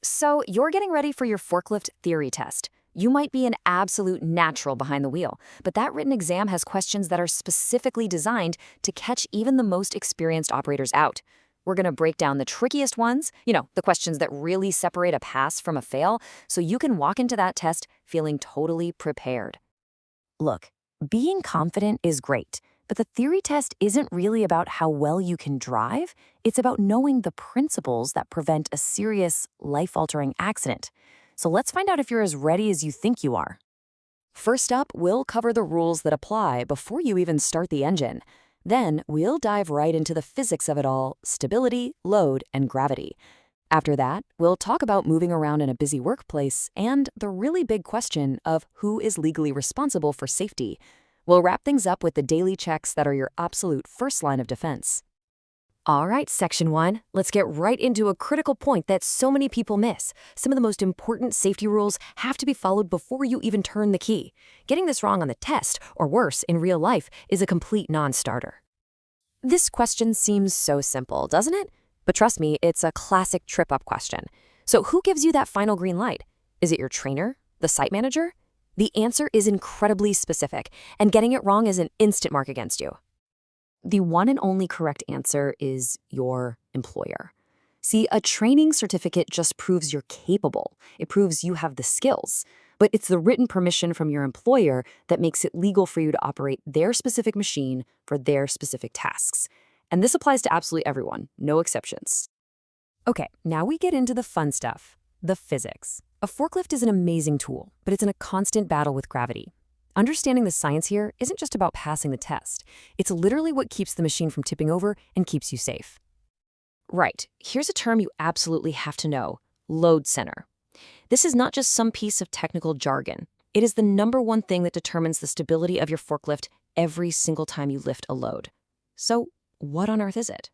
So, you're getting ready for your forklift theory test. You might be an absolute natural behind the wheel, but that written exam has questions that are specifically designed to catch even the most experienced operators out. We're going to break down the trickiest ones, the questions that really separate a pass from a fail, so you can walk into that test feeling totally prepared. Look, being confident is great, but the theory test isn't really about how well you can drive. It's about knowing the principles that prevent a serious, life-altering accident. So let's find out if you're as ready as you think you are. First up, we'll cover the rules that apply before you even start the engine. Then we'll dive right into the physics of it all: stability, load, and gravity. After that, we'll talk about moving around in a busy workplace and the really big question of who is legally responsible for safety. We'll wrap things up with the daily checks that are your absolute first line of defense. All right, Section 1, let's get right into a critical point that so many people miss. Some of the most important safety rules have to be followed before you even turn the key. Getting this wrong on the test, or worse, in real life, is a complete non-starter. This question seems so simple, doesn't it? But trust me, it's a classic trip-up question. So who gives you that final green light? Is it your trainer? The site manager? The answer is incredibly specific, and getting it wrong is an instant mark against you. The one and only correct answer is your employer. See, a training certificate just proves you're capable. It proves you have the skills. But it's the written permission from your employer that makes it legal for you to operate their specific machine for their specific tasks. And this applies to absolutely everyone, no exceptions. Okay, now we get into the fun stuff, the physics. A forklift is an amazing tool, but it's in a constant battle with gravity. Understanding the science here isn't just about passing the test. It's literally what keeps the machine from tipping over and keeps you safe. Right, here's a term you absolutely have to know: load center. This is not just some piece of technical jargon. It is the number one thing that determines the stability of your forklift every single time you lift a load. So, what on earth is it?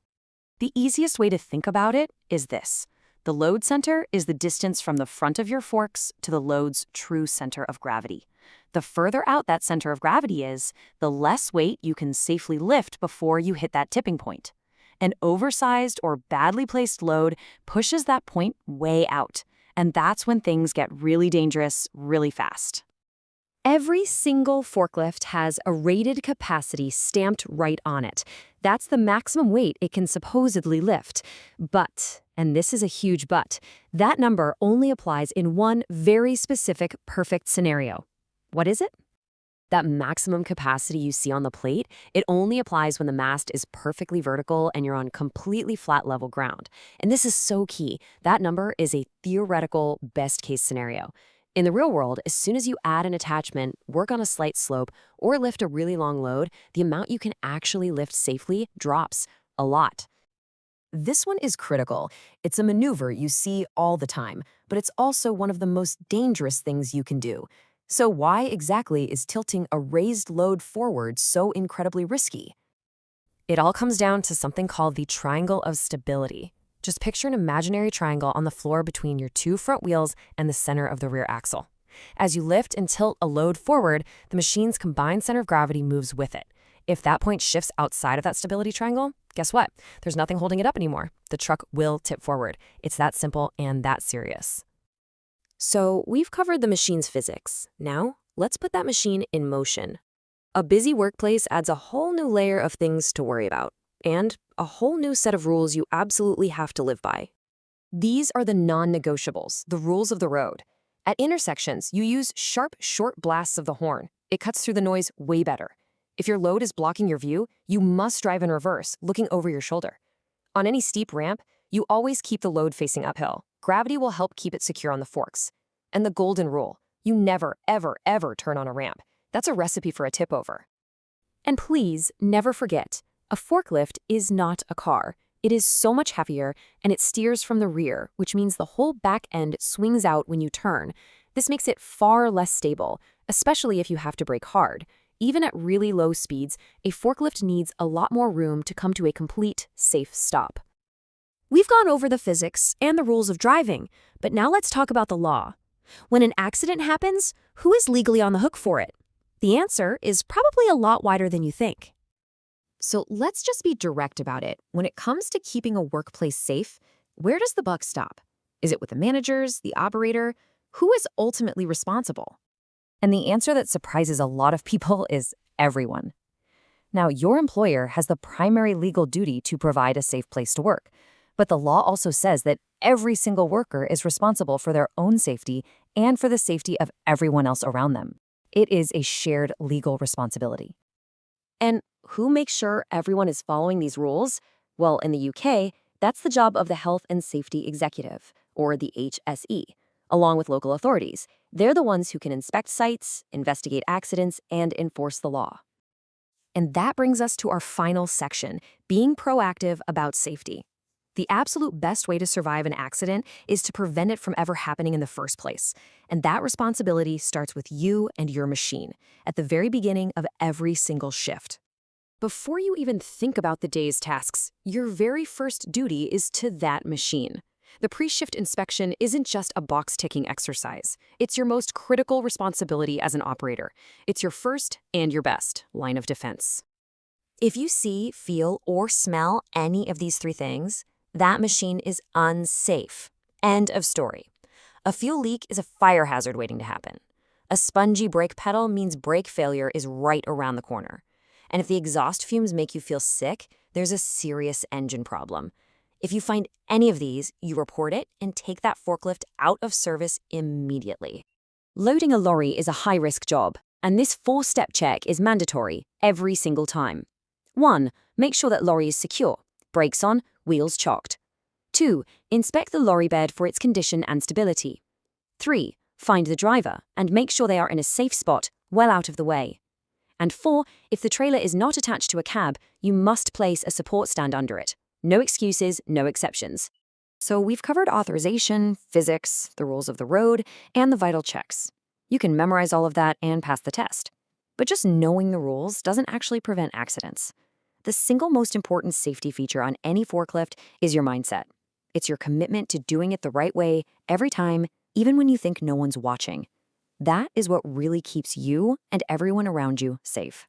The easiest way to think about it is this. The load center is the distance from the front of your forks to the load's true center of gravity. The further out that center of gravity is, the less weight you can safely lift before you hit that tipping point. An oversized or badly placed load pushes that point way out, and that's when things get really dangerous really fast. Every single forklift has a rated capacity stamped right on it. That's the maximum weight it can supposedly lift. But, and this is a huge but, that number only applies in one very specific perfect scenario. What is it? That maximum capacity you see on the plate, it only applies when the mast is perfectly vertical and you're on completely flat level ground. And this is so key. That number is a theoretical best case scenario. In the real world, as soon as you add an attachment, work on a slight slope, or lift a really long load, the amount you can actually lift safely drops a lot. This one is critical. It's a maneuver you see all the time, but it's also one of the most dangerous things you can do. So why exactly is tilting a raised load forward so incredibly risky? It all comes down to something called the triangle of stability. Just picture an imaginary triangle on the floor between your two front wheels and the center of the rear axle. As you lift and tilt a load forward, the machine's combined center of gravity moves with it. If that point shifts outside of that stability triangle, guess what? There's nothing holding it up anymore. The truck will tip forward. It's that simple and that serious. So we've covered the machine's physics. Now, let's put that machine in motion. A busy workplace adds a whole new layer of things to worry about, and a whole new set of rules you absolutely have to live by. These are the non-negotiables, the rules of the road. At intersections, you use sharp, short blasts of the horn. It cuts through the noise way better. If your load is blocking your view, you must drive in reverse, looking over your shoulder. On any steep ramp, you always keep the load facing uphill. Gravity will help keep it secure on the forks. And the golden rule: you never, ever, ever turn on a ramp. That's a recipe for a tip over. And please never forget, a forklift is not a car. It is so much heavier, and it steers from the rear, which means the whole back end swings out when you turn. This makes it far less stable, especially if you have to brake hard. Even at really low speeds, a forklift needs a lot more room to come to a complete, safe stop. We've gone over the physics and the rules of driving, but now let's talk about the law. When an accident happens, who is legally on the hook for it? The answer is probably a lot wider than you think. So let's just be direct about it. When it comes to keeping a workplace safe, where does the buck stop? Is it with the managers, the operator? Who is ultimately responsible? And the answer that surprises a lot of people is everyone. Now, your employer has the primary legal duty to provide a safe place to work, but the law also says that every single worker is responsible for their own safety and for the safety of everyone else around them. It is a shared legal responsibility. And who makes sure everyone is following these rules? Well, in the UK, that's the job of the Health and Safety Executive, or the HSE, along with local authorities. They're the ones who can inspect sites, investigate accidents, and enforce the law. And that brings us to our final section, being proactive about safety. The absolute best way to survive an accident is to prevent it from ever happening in the first place. And that responsibility starts with you and your machine at the very beginning of every single shift. Before you even think about the day's tasks, your very first duty is to that machine. The pre-shift inspection isn't just a box-ticking exercise. It's your most critical responsibility as an operator. It's your first and your best line of defense. If you see, feel, or smell any of these three things, that machine is unsafe. End of story. A fuel leak is a fire hazard waiting to happen. A spongy brake pedal means brake failure is right around the corner. And if the exhaust fumes make you feel sick, there's a serious engine problem. If you find any of these, you report it and take that forklift out of service immediately. Loading a lorry is a high-risk job, and this 4-step check is mandatory every single time. 1. Make sure that lorry is secure. Brakes on, wheels chocked. 2. Inspect the lorry bed for its condition and stability. 3. Find the driver and make sure they are in a safe spot, well out of the way. And 4. If the trailer is not attached to a cab, you must place a support stand under it. No excuses, no exceptions. So we've covered authorization, physics, the rules of the road, and the vital checks. You can memorize all of that and pass the test. But just knowing the rules doesn't actually prevent accidents. The single most important safety feature on any forklift is your mindset. It's your commitment to doing it the right way every time, even when you think no one's watching. That is what really keeps you and everyone around you safe.